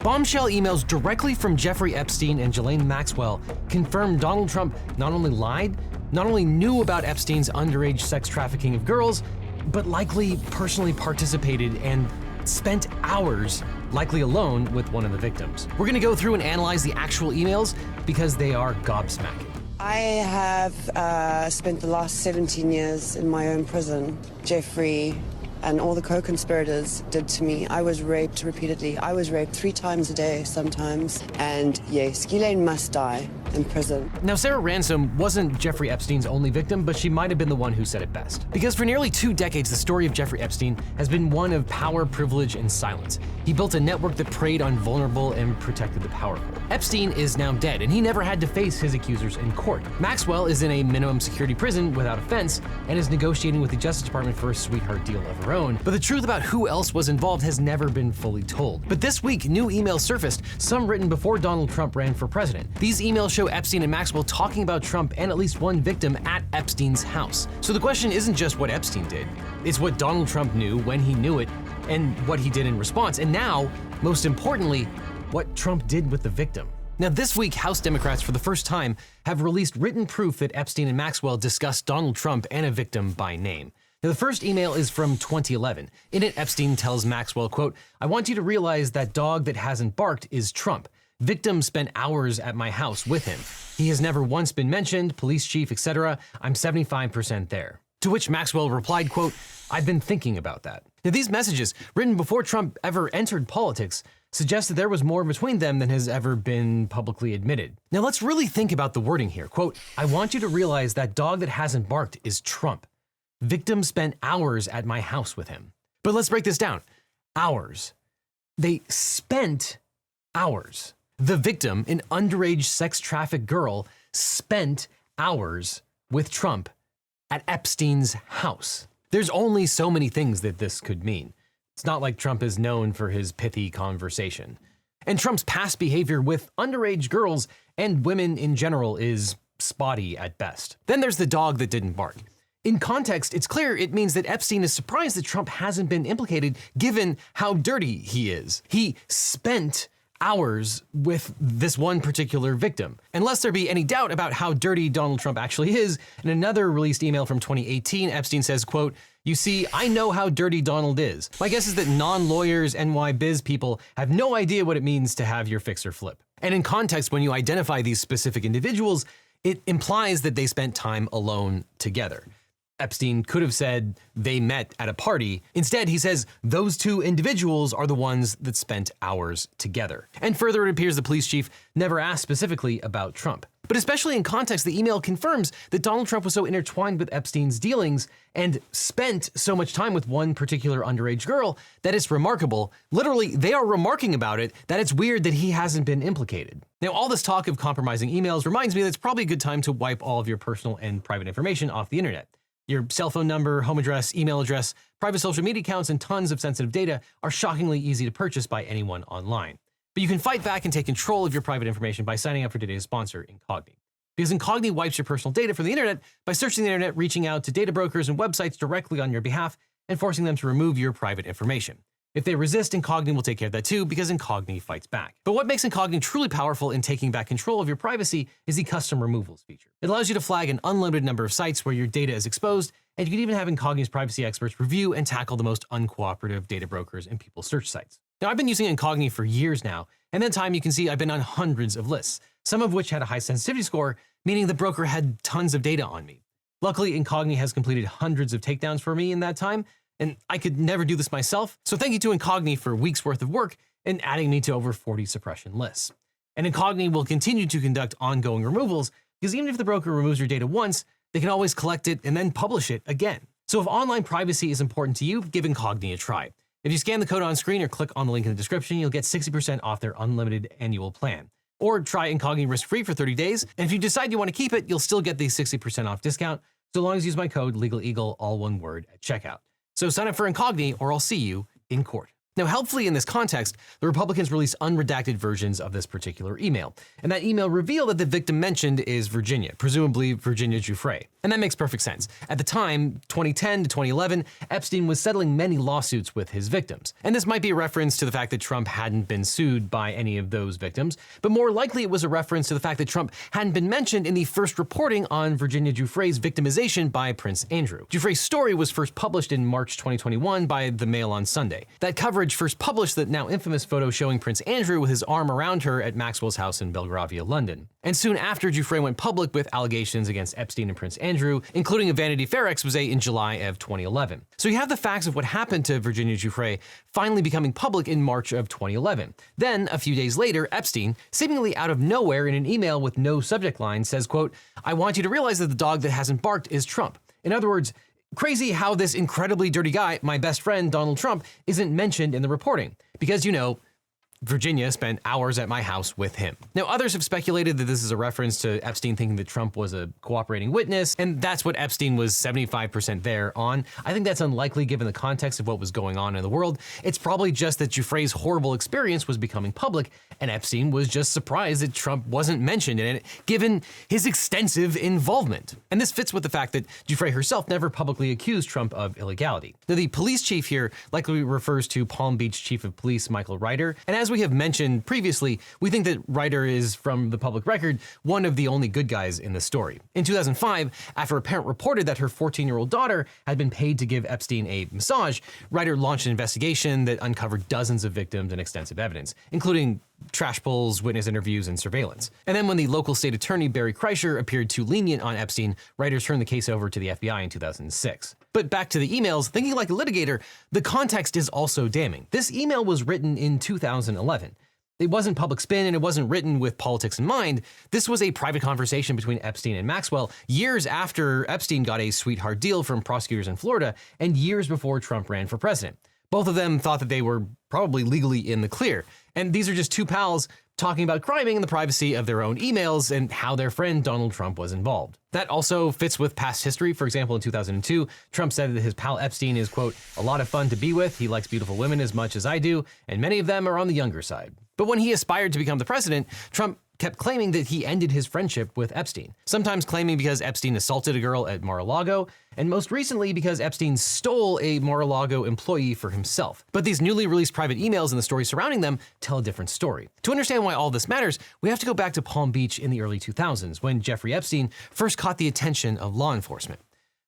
Bombshell emails directly from Jeffrey Epstein and Ghislaine Maxwell confirmed Donald Trump not only lied, not only knew about Epstein's underage sex trafficking of girls, but likely personally participated and spent hours, likely alone, with one of the victims. We're gonna go through and analyze the actual emails because they are gobsmacking. I have spent the last 17 years in my own prison. Jeffrey and all the co-conspirators did to me. I was raped repeatedly. I was raped 3 times a day sometimes. And yes, Ghislaine must die in prison. Now, Sarah Ransom wasn't Jeffrey Epstein's only victim, but she might have been the one who said it best. Because for nearly 2 decades, the story of Jeffrey Epstein has been one of power, privilege, and silence. He built a network that preyed on vulnerable and protected the powerful. Epstein is now dead, and he never had to face his accusers in court. Maxwell is in a minimum security prison without offense and is negotiating with the Justice Department for a sweetheart deal of her own. But the truth about who else was involved has never been fully told. But this week, new emails surfaced, some written before Donald Trump ran for president. These emails show Epstein and Maxwell talking about Trump and at least one victim at Epstein's house. So the question isn't just what Epstein did, it's what Donald Trump knew, when he knew it, and what he did in response. And now, most importantly, what Trump did with the victim. Now, this week, House Democrats, for the first time, have released written proof that Epstein and Maxwell discussed Donald Trump and a victim by name. Now, the first email is from 2011. In it, Epstein tells Maxwell, quote, "I want you to realize that dog that hasn't barked is Trump. Victim spent hours at my house with him. He has never once been mentioned, police chief, etc. I'm 75% there." To which Maxwell replied, quote, "I've been thinking about that." Now, these messages, written before Trump ever entered politics, suggest that there was more between them than has ever been publicly admitted. Now, let's really think about the wording here. Quote, "I want you to realize that dog that hasn't barked is Trump. Victim spent hours at my house with him." But let's break this down. Hours. They spent hours. The victim, an underage sex trafficked girl, spent hours with Trump at Epstein's house. There's only so many things that this could mean. It's not like Trump is known for his pithy conversation. And Trump's past behavior with underage girls and women in general is spotty at best. Then there's the dog that didn't bark. In context, it's clear it means that Epstein is surprised that Trump hasn't been implicated given how dirty he is. He spent hours with this one particular victim. And lest there be any doubt about how dirty Donald Trump actually is, in another released email from 2018, Epstein says, quote, "You see, I know how dirty Donald is. My guess is that non-lawyers, NY biz people have no idea what it means to have your fixer flip." And in context, when you identify these specific individuals, it implies that they spent time alone together. Epstein could have said they met at a party. Instead, he says those 2 individuals are the ones that spent hours together. And further, it appears the police chief never asked specifically about Trump. But especially in context, the email confirms that Donald Trump was so intertwined with Epstein's dealings and spent so much time with one particular underage girl that it's remarkable, literally they are remarking about it, that it's weird that he hasn't been implicated. Now, all this talk of compromising emails reminds me that it's probably a good time to wipe all of your personal and private information off the internet. Your cell phone number, home address, email address, private social media accounts, and tons of sensitive data are shockingly easy to purchase by anyone online. But you can fight back and take control of your private information by signing up for today's sponsor, Incogni. Because Incogni wipes your personal data from the internet by searching the internet, reaching out to data brokers and websites directly on your behalf, and forcing them to remove your private information. If they resist, Incogni will take care of that too, because Incogni fights back. But what makes Incogni truly powerful in taking back control of your privacy is the custom removals feature. It allows you to flag an unlimited number of sites where your data is exposed, and you can even have Incogni's privacy experts review and tackle the most uncooperative data brokers and people search sites. Now, I've been using Incogni for years now, and in time you can see I've been on hundreds of lists, some of which had a high sensitivity score, meaning the broker had tons of data on me. Luckily, Incogni has completed hundreds of takedowns for me in that time, and I could never do this myself, so thank you to Incogni for weeks worth of work and adding me to over 40 suppression lists. And Incogni will continue to conduct ongoing removals, because even if the broker removes your data once, they can always collect it and then publish it again. So if online privacy is important to you, give Incogni a try. If you scan the code on screen or click on the link in the description, you'll get 60% off their unlimited annual plan. Or try Incogni risk-free for 30 days, and if you decide you want to keep it, you'll still get the 60% off discount, so long as you use my code LegalEagle, all one word, at checkout. So sign up for Incogni, or I'll see you in court. Now, helpfully in this context, the Republicans released unredacted versions of this particular email, and that email revealed that the victim mentioned is Virginia, presumably Virginia Giuffre. And that makes perfect sense. At the time, 2010 to 2011, Epstein was settling many lawsuits with his victims. And this might be a reference to the fact that Trump hadn't been sued by any of those victims, but more likely it was a reference to the fact that Trump hadn't been mentioned in the first reporting on Virginia Giuffre's victimization by Prince Andrew. Giuffre's story was first published in March 2021 by The Mail on Sunday. That coverage first published the now infamous photo showing Prince Andrew with his arm around her at Maxwell's house in Belgravia, London. And soon after, Giuffre went public with allegations against Epstein and Prince Andrew, including a Vanity Fair expose in July of 2011. So you have the facts of what happened to Virginia Giuffre finally becoming public in March of 2011. Then, a few days later, Epstein, seemingly out of nowhere in an email with no subject line, says, quote, "I want you to realize that the dog that hasn't barked is Trump." In other words, crazy how this incredibly dirty guy, my best friend Donald Trump, isn't mentioned in the reporting. Because, you know, Virginia spent hours at my house with him. Now, others have speculated that this is a reference to Epstein thinking that Trump was a cooperating witness, and that's what Epstein was 75% there on. I think that's unlikely given the context of what was going on in the world. It's probably just that Giuffre's horrible experience was becoming public, and Epstein was just surprised that Trump wasn't mentioned in it, given his extensive involvement. And this fits with the fact that Giuffre herself never publicly accused Trump of illegality. Now, the police chief here likely refers to Palm Beach Chief of Police Michael Ryder, and as we have mentioned previously, we think that Ryder is, from the public record, one of the only good guys in the story. In 2005, after a parent reported that her 14-year-old daughter had been paid to give Epstein a massage, Ryder launched an investigation that uncovered dozens of victims and extensive evidence, including trash pulls, witness interviews, and surveillance. And then when the local state attorney Barry Kreischer appeared too lenient on Epstein, Ryder turned the case over to the FBI in 2006. But back to the emails, thinking like a litigator, the context is also damning. This email was written in 2011. It wasn't public spin and it wasn't written with politics in mind. This was a private conversation between Epstein and Maxwell years after Epstein got a sweetheart deal from prosecutors in Florida and years before Trump ran for president. Both of them thought that they were probably legally in the clear. And these are just two pals talking about criming in the privacy of their own emails and how their friend Donald Trump was involved. That also fits with past history. For example, in 2002, Trump said that his pal Epstein is, quote, "a lot of fun to be with. He likes beautiful women as much as I do, and many of them are on the younger side." But when he aspired to become the president, Trump kept claiming that he ended his friendship with Epstein, sometimes claiming because Epstein assaulted a girl at Mar-a-Lago, and most recently because Epstein stole a Mar-a-Lago employee for himself. But these newly released private emails and the story surrounding them tell a different story. To understand why all this matters, we have to go back to Palm Beach in the early 2000s, when Jeffrey Epstein first caught the attention of law enforcement.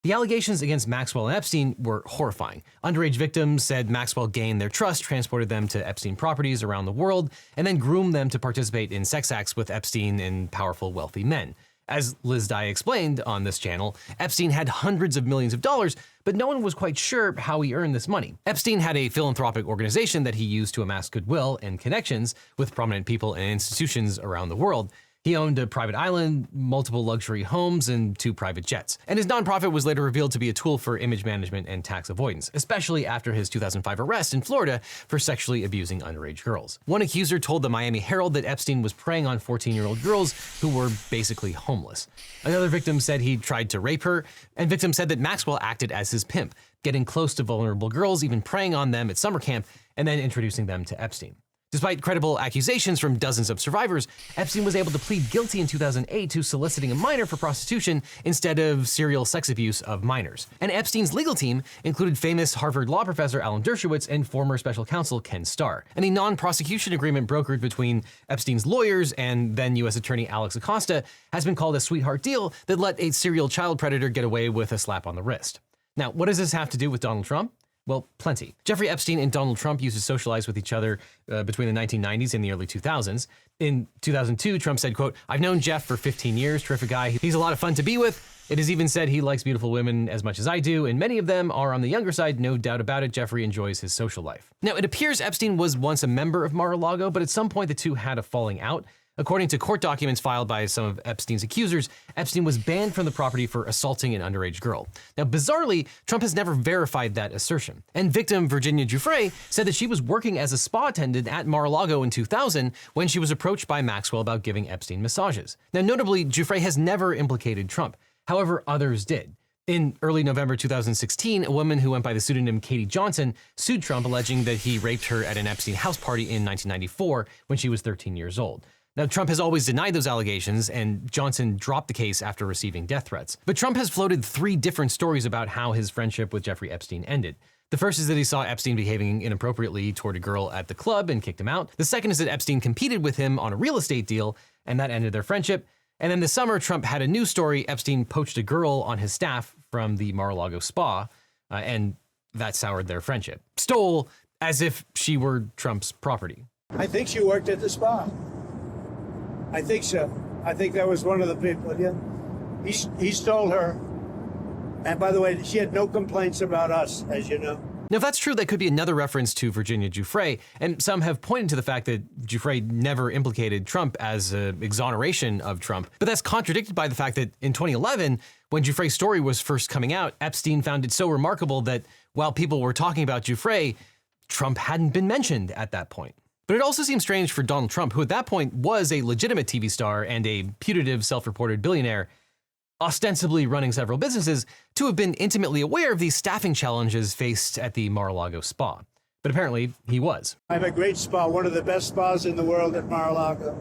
The allegations against Maxwell and Epstein were horrifying. Underage victims said Maxwell gained their trust, transported them to Epstein properties around the world, and then groomed them to participate in sex acts with Epstein and powerful, wealthy men. As Liz Dye explained on this channel, Epstein had hundreds of millions of dollars, but no one was quite sure how he earned this money. Epstein had a philanthropic organization that he used to amass goodwill and connections with prominent people and institutions around the world. He owned a private island, multiple luxury homes, and 2 private jets. And his nonprofit was later revealed to be a tool for image management and tax avoidance, especially after his 2005 arrest in Florida for sexually abusing underage girls. One accuser told the Miami Herald that Epstein was preying on 14-year-old girls who were basically homeless. Another victim said he tried to rape her, and victims said that Maxwell acted as his pimp, getting close to vulnerable girls, even preying on them at summer camp, and then introducing them to Epstein. Despite credible accusations from dozens of survivors, Epstein was able to plead guilty in 2008 to soliciting a minor for prostitution instead of serial sex abuse of minors. And Epstein's legal team included famous Harvard law professor Alan Dershowitz and former special counsel Ken Starr. And a non-prosecution agreement brokered between Epstein's lawyers and then U.S. Attorney Alex Acosta has been called a sweetheart deal that let a serial child predator get away with a slap on the wrist. Now, what does this have to do with Donald Trump? Well, plenty. Jeffrey Epstein and Donald Trump used to socialize with each other between the 1990s and the early 2000s. In 2002, Trump said, quote, "I've known Jeff for 15 years, terrific guy. He's a lot of fun to be with. It is even said he likes beautiful women as much as I do, and many of them are on the younger side, no doubt about it. Jeffrey enjoys his social life." Now, it appears Epstein was once a member of Mar-a-Lago, but at some point the two had a falling out. According to court documents filed by some of Epstein's accusers, Epstein was banned from the property for assaulting an underage girl. Now, bizarrely, Trump has never verified that assertion. And victim Virginia Giuffre said that she was working as a spa attendant at Mar-a-Lago in 2000 when she was approached by Maxwell about giving Epstein massages. Now, notably, Giuffre has never implicated Trump. However, others did. In early November 2016, a woman who went by the pseudonym Katie Johnson sued Trump, alleging that he raped her at an Epstein house party in 1994 when she was 13 years old. Now, Trump has always denied those allegations, and Johnson dropped the case after receiving death threats. But Trump has floated 3 different stories about how his friendship with Jeffrey Epstein ended. The first is that he saw Epstein behaving inappropriately toward a girl at the club and kicked him out. The second is that Epstein competed with him on a real estate deal, and that ended their friendship. And then this summer, Trump had a news story. Epstein poached a girl on his staff from the Mar-a-Lago spa, and that soured their friendship. Stole as if she were Trump's property. I think she worked at the spa. I think so. I think that was one of the people, yeah. He stole her. And by the way, she had no complaints about us, as you know. Now, if that's true, that could be another reference to Virginia Giuffre, and some have pointed to the fact that Giuffre never implicated Trump as an exoneration of Trump. But that's contradicted by the fact that in 2011, when Giuffre's story was first coming out, Epstein found it so remarkable that while people were talking about Giuffre, Trump hadn't been mentioned at that point. But it also seems strange for Donald Trump, who at that point was a legitimate TV star and a putative self-reported billionaire, ostensibly running several businesses, to have been intimately aware of these staffing challenges faced at the Mar-a-Lago spa. But apparently, he was. I have a great spa, one of the best spas in the world at Mar-a-Lago.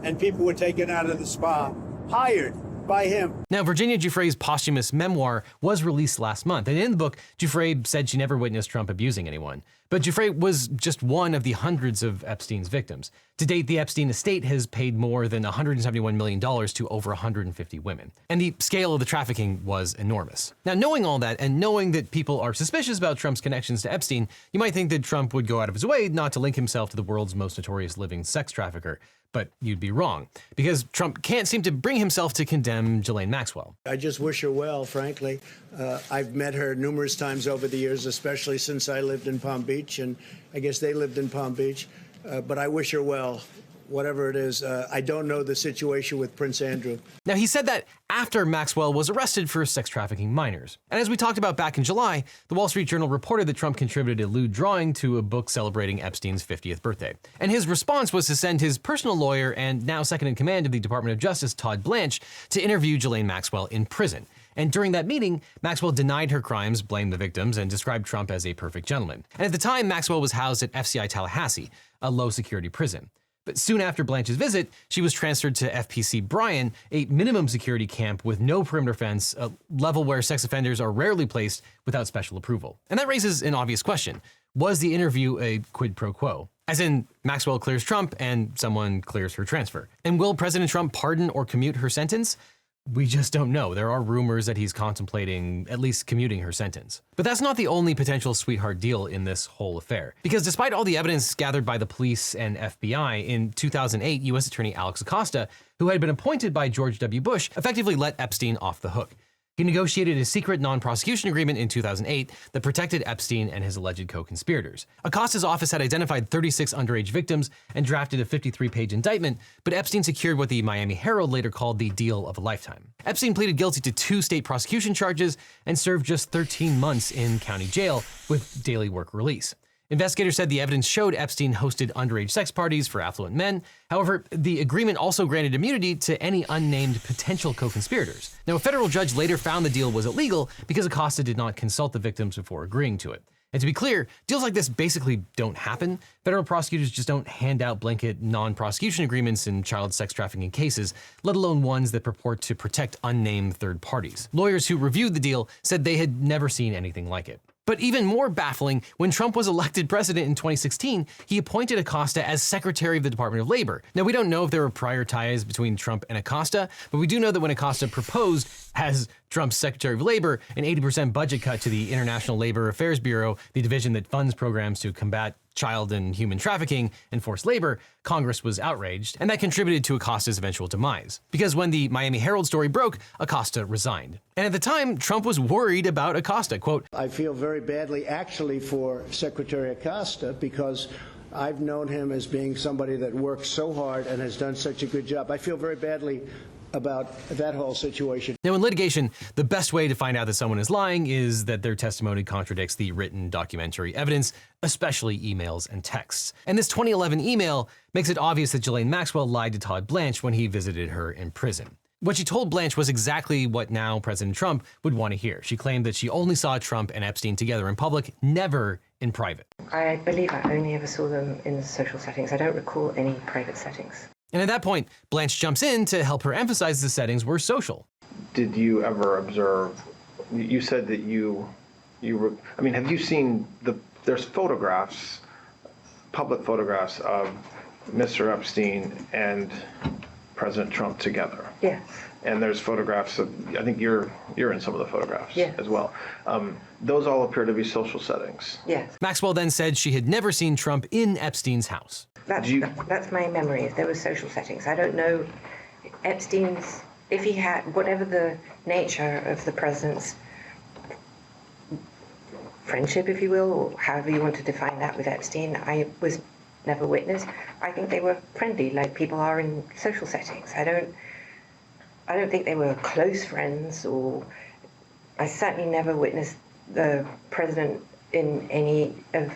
And people were taken out of the spa, hired by him. Now, Virginia Giuffre's posthumous memoir was released last month, and in the book, Giuffre said she never witnessed Trump abusing anyone. But Giuffre was just one of the hundreds of Epstein's victims. To date, the Epstein estate has paid more than $171 million to over 150 women. And the scale of the trafficking was enormous. Now, knowing all that, and knowing that people are suspicious about Trump's connections to Epstein, you might think that Trump would go out of his way not to link himself to the world's most notorious living sex trafficker. But you'd be wrong, because Trump can't seem to bring himself to condemn Ghislaine Maxwell. I just wish her well, frankly. I've met her numerous times over the years, especially since I lived in Palm Beach, and I guess they lived in Palm Beach. But I wish her well, whatever it is. I don't know the situation with Prince Andrew. Now, he said that after Maxwell was arrested for sex trafficking minors. And as we talked about back in July, the Wall Street Journal reported that Trump contributed a lewd drawing to a book celebrating Epstein's 50th birthday. And his response was to send his personal lawyer and now second in command of the Department of Justice, Todd Blanche, to interview Ghislaine Maxwell in prison. And during that meeting, Maxwell denied her crimes, blamed the victims, and described Trump as a perfect gentleman. And at the time, Maxwell was housed at FCI Tallahassee, a low-security prison. But soon after Blanche's visit, she was transferred to FPC Bryan, a minimum security camp with no perimeter fence, a level where sex offenders are rarely placed without special approval. And that raises an obvious question. Was the interview a quid pro quo? As in, Maxwell clears Trump and someone clears her transfer. And will President Trump pardon or commute her sentence? We just don't know. There are rumors that he's contemplating at least commuting her sentence. But that's not the only potential sweetheart deal in this whole affair. Because despite all the evidence gathered by the police and FBI, in 2008, U.S. Attorney Alex Acosta, who had been appointed by George W. Bush, effectively let Epstein off the hook. He negotiated a secret non-prosecution agreement in 2008 that protected Epstein and his alleged co-conspirators. Acosta's office had identified 36 underage victims and drafted a 53-page indictment, but Epstein secured what the Miami Herald later called the deal of a lifetime. Epstein pleaded guilty to 2 state prosecution charges and served just 13 months in county jail with daily work release. Investigators said the evidence showed Epstein hosted underage sex parties for affluent men. However, the agreement also granted immunity to any unnamed potential co-conspirators. Now, a federal judge later found the deal was illegal because Acosta did not consult the victims before agreeing to it. And to be clear, deals like this basically don't happen. Federal prosecutors just don't hand out blanket non-prosecution agreements in child sex trafficking cases, let alone ones that purport to protect unnamed third parties. Lawyers who reviewed the deal said they had never seen anything like it. But even more baffling, when Trump was elected president in 2016, he appointed Acosta as Secretary of the Department of Labor. Now, we don't know if there were prior ties between Trump and Acosta, but we do know that when Acosta proposed as Trump's Secretary of Labor an 80% budget cut to the International Labor Affairs Bureau, the division that funds programs to combat child and human trafficking and forced labor, Congress was outraged, and that contributed to Acosta's eventual demise. Because when the Miami Herald story broke, Acosta resigned. And at the time, Trump was worried about Acosta, quote, I feel very badly actually for Secretary Acosta because I've known him as being somebody that works so hard and has done such a good job. I feel very badly about that whole situation. Now, in litigation, the best way to find out that someone is lying is that their testimony contradicts the written documentary evidence, especially emails and texts. And this 2011 email makes it obvious that Ghislaine Maxwell lied to Todd Blanche when he visited her in prison. What she told Blanche was exactly what now President Trump would want to hear. She claimed that she only saw Trump and Epstein together in public, never in private. I believe I only ever saw them in social settings. I don't recall any private settings. And at that point, Blanche jumps in to help her emphasize the settings were social. Did you ever observe, you said that have you seen there's photographs, public photographs of Mr. Epstein and President Trump together? Yes. And there's photographs of, I think you're in some of the photographs as well. Those all appear to be social settings. Yes. Maxwell then said she had never seen Trump in Epstein's house. That's my memory, if there were social settings. I don't know Epstein's, if he had, whatever the nature of the president's friendship, if you will, or however you want to define that with Epstein, I was never witness. I think they were friendly, like people are in social settings. I don't think they were close friends, or I certainly never witnessed the president in any of,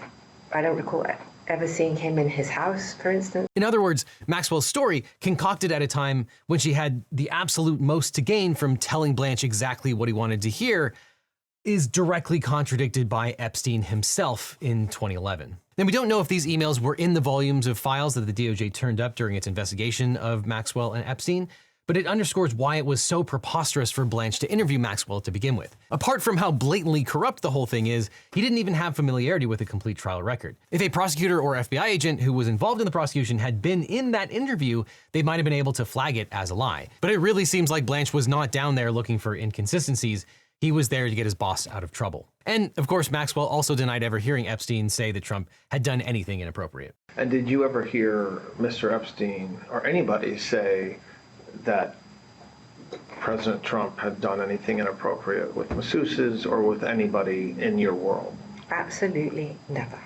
I don't recall ever seeing him in his house, for instance. In other words, Maxwell's story, concocted at a time when she had the absolute most to gain from telling Blanche exactly what he wanted to hear, is directly contradicted by Epstein himself in 2011. And we don't know if these emails were in the volumes of files that the DOJ turned up during its investigation of Maxwell and Epstein, but it underscores why it was so preposterous for Blanche to interview Maxwell to begin with. Apart from how blatantly corrupt the whole thing is, he didn't even have familiarity with a complete trial record. If a prosecutor or FBI agent who was involved in the prosecution had been in that interview, they might have been able to flag it as a lie. But it really seems like Blanche was not down there looking for inconsistencies. He was there to get his boss out of trouble. And of course, Maxwell also denied ever hearing Epstein say that Trump had done anything inappropriate. And did you ever hear Mr. Epstein or anybody say that President Trump had done anything inappropriate with masseuses or with anybody in your world? Absolutely never.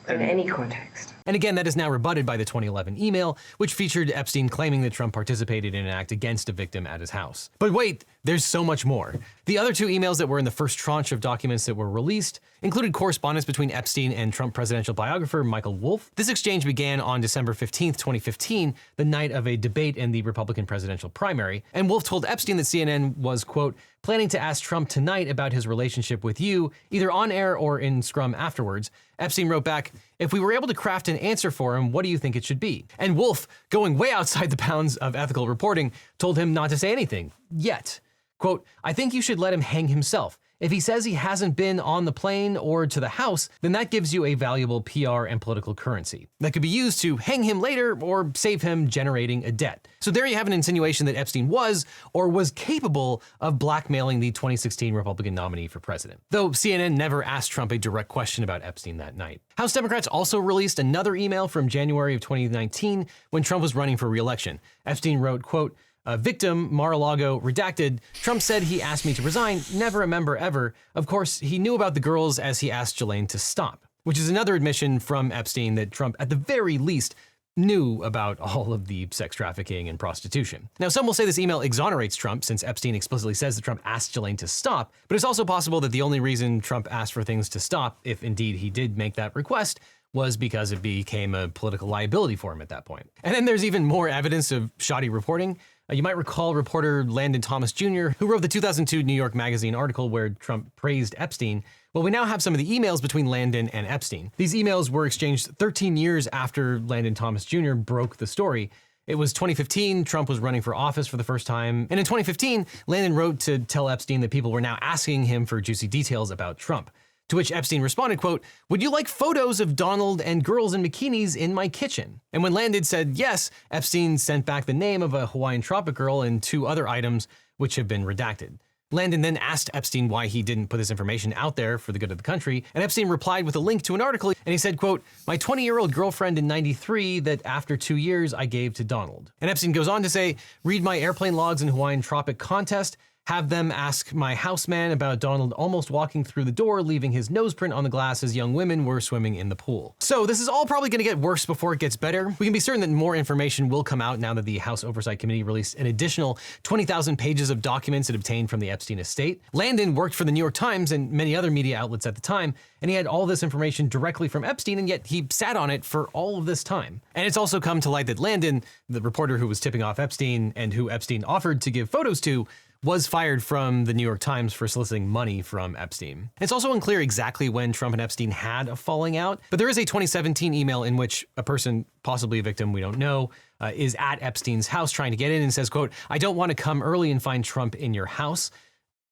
In any context. And again, that is now rebutted by the 2011 email, which featured Epstein claiming that Trump participated in an act against a victim at his house. But wait, there's so much more. The other two emails that were in the first tranche of documents that were released included correspondence between Epstein and Trump presidential biographer Michael Wolff. This exchange began on December 15th, 2015, the night of a debate in the Republican presidential primary. And Wolff told Epstein that CNN was, quote, planning to ask Trump tonight about his relationship with you, either on air or in scrum afterwards. Epstein wrote back, if we were able to craft an answer for him, what do you think it should be? And Wolff, going way outside the bounds of ethical reporting, told him not to say anything, yet. Quote, I think you should let him hang himself. If he says he hasn't been on the plane or to the house, then that gives you a valuable PR and political currency that could be used to hang him later or save him generating a debt. So there you have an insinuation that Epstein was or was capable of blackmailing the 2016 Republican nominee for president. Though CNN never asked Trump a direct question about Epstein that night. House Democrats also released another email from January of 2019 when Trump was running for re-election. Epstein wrote, quote, victim, Mar-a-Lago, redacted. Trump said he asked me to resign, never a member ever. Of course, he knew about the girls as he asked Ghislaine to stop, which is another admission from Epstein that Trump, at the very least, knew about all of the sex trafficking and prostitution. Now, some will say this email exonerates Trump since Epstein explicitly says that Trump asked Ghislaine to stop, but it's also possible that the only reason Trump asked for things to stop, if indeed he did make that request, was because it became a political liability for him at that point. And then there's even more evidence of shoddy reporting. You might recall reporter Landon Thomas Jr., who wrote the 2002 New York Magazine article where Trump praised Epstein. Well, we now have some of the emails between Landon and Epstein. These emails were exchanged 13 years after Landon Thomas Jr. broke the story. It was 2015, Trump was running for office for the first time. And in 2015, Landon wrote to tell Epstein that people were now asking him for juicy details about Trump. To which Epstein responded, quote, would you like photos of Donald and girls in bikinis in my kitchen? And when Landon said yes, Epstein sent back the name of a Hawaiian tropic girl and 2 other items which have been redacted. Landon then asked Epstein why he didn't put this information out there for the good of the country, and Epstein replied with a link to an article, and he said, quote, my 20-year-old girlfriend in '93 that after 2 years I gave to Donald. And Epstein goes on to say, read my airplane logs in Hawaiian tropic contest. have them ask my houseman about Donald almost walking through the door, leaving his nose print on the glass as young women were swimming in the pool. So this is all probably going to get worse before it gets better. We can be certain that more information will come out now that the House Oversight Committee released an additional 20,000 pages of documents it obtained from the Epstein estate. Landon worked for the New York Times and many other media outlets at the time, and he had all this information directly from Epstein, and yet he sat on it for all of this time. And it's also come to light that Landon, the reporter who was tipping off Epstein and who Epstein offered to give photos to, was fired from the New York Times for soliciting money from Epstein. It's also unclear exactly when Trump and Epstein had a falling out, but there is a 2017 email in which a person, possibly a victim, we don't know, is at Epstein's house trying to get in and says, quote, "I don't want to come early and find Trump in your house."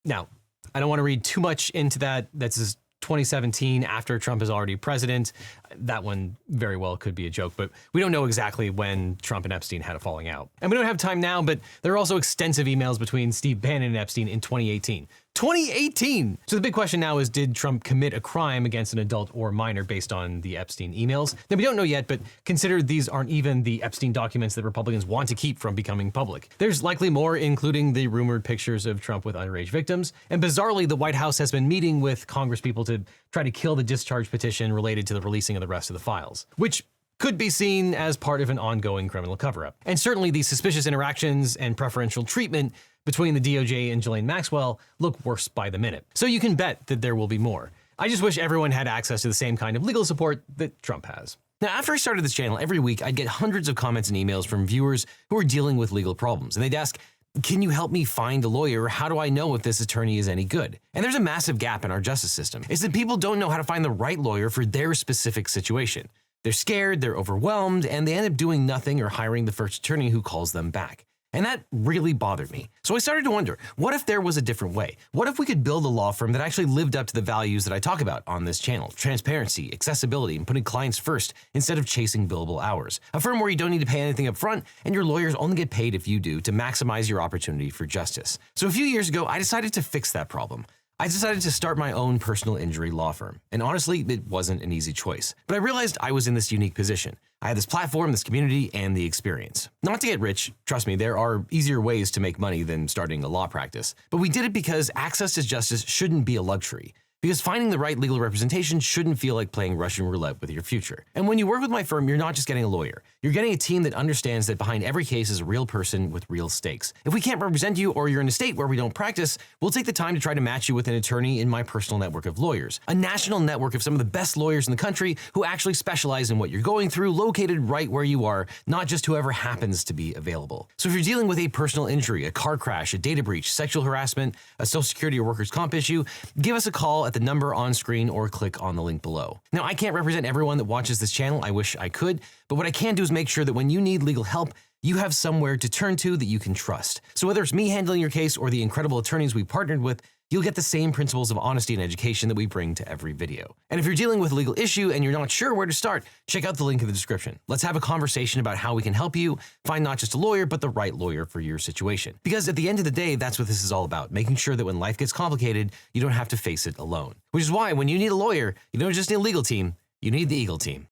Now, I don't want to read too much into that. That's 2017, after Trump is already president. That one very well could be a joke, but we don't know exactly when Trump and Epstein had a falling out. And we don't have time now, but there are also extensive emails between Steve Bannon and Epstein in 2018. 2018! So the big question now is, did Trump commit a crime against an adult or minor based on the Epstein emails? Now, we don't know yet, but consider these aren't even the Epstein documents that Republicans want to keep from becoming public. There's likely more, including the rumored pictures of Trump with underage victims. And bizarrely, the White House has been meeting with congresspeople to try to kill the discharge petition related to the releasing of the rest of the files, which could be seen as part of an ongoing criminal cover-up. And certainly these suspicious interactions and preferential treatment between the DOJ and Ghislaine Maxwell look worse by the minute. So you can bet that there will be more. I just wish everyone had access to the same kind of legal support that Trump has. Now, after I started this channel, every week I'd get hundreds of comments and emails from viewers who are dealing with legal problems. And they'd ask, "Can you help me find a lawyer? How do I know if this attorney is any good?" And there's a massive gap in our justice system. It's that people don't know how to find the right lawyer for their specific situation. They're scared, they're overwhelmed, and they end up doing nothing or hiring the first attorney who calls them back. And that really bothered me. So I started to wonder, what if there was a different way? What if we could build a law firm that actually lived up to the values that I talk about on this channel? Transparency, accessibility, and putting clients first instead of chasing billable hours. A firm where you don't need to pay anything up front, and your lawyers only get paid if you do, to maximize your opportunity for justice. So a few years ago, I decided to fix that problem. I decided to start my own personal injury law firm. And honestly, it wasn't an easy choice. But I realized I was in this unique position. I had this platform, this community, and the experience. Not to get rich, trust me, there are easier ways to make money than starting a law practice. But we did it because access to justice shouldn't be a luxury. Because finding the right legal representation shouldn't feel like playing Russian roulette with your future. And when you work with my firm, you're not just getting a lawyer. You're getting a team that understands that behind every case is a real person with real stakes. If we can't represent you, or you're in a state where we don't practice, we'll take the time to try to match you with an attorney in my personal network of lawyers. A national network of some of the best lawyers in the country who actually specialize in what you're going through, located right where you are, not just whoever happens to be available. So if you're dealing with a personal injury, a car crash, a data breach, sexual harassment, a social security or workers' comp issue, give us a call at the number on screen or click on the link below. Now, I can't represent everyone that watches this channel. I wish I could, but what I can do is make sure that when you need legal help, you have somewhere to turn to that you can trust. So whether it's me handling your case or the incredible attorneys we partnered with, you'll get the same principles of honesty and education that we bring to every video. And if you're dealing with a legal issue and you're not sure where to start, check out the link in the description. Let's have a conversation about how we can help you find not just a lawyer, but the right lawyer for your situation. Because at the end of the day, that's what this is all about, making sure that when life gets complicated, you don't have to face it alone. Which is why when you need a lawyer, you don't just need a legal team, you need the Eagle team.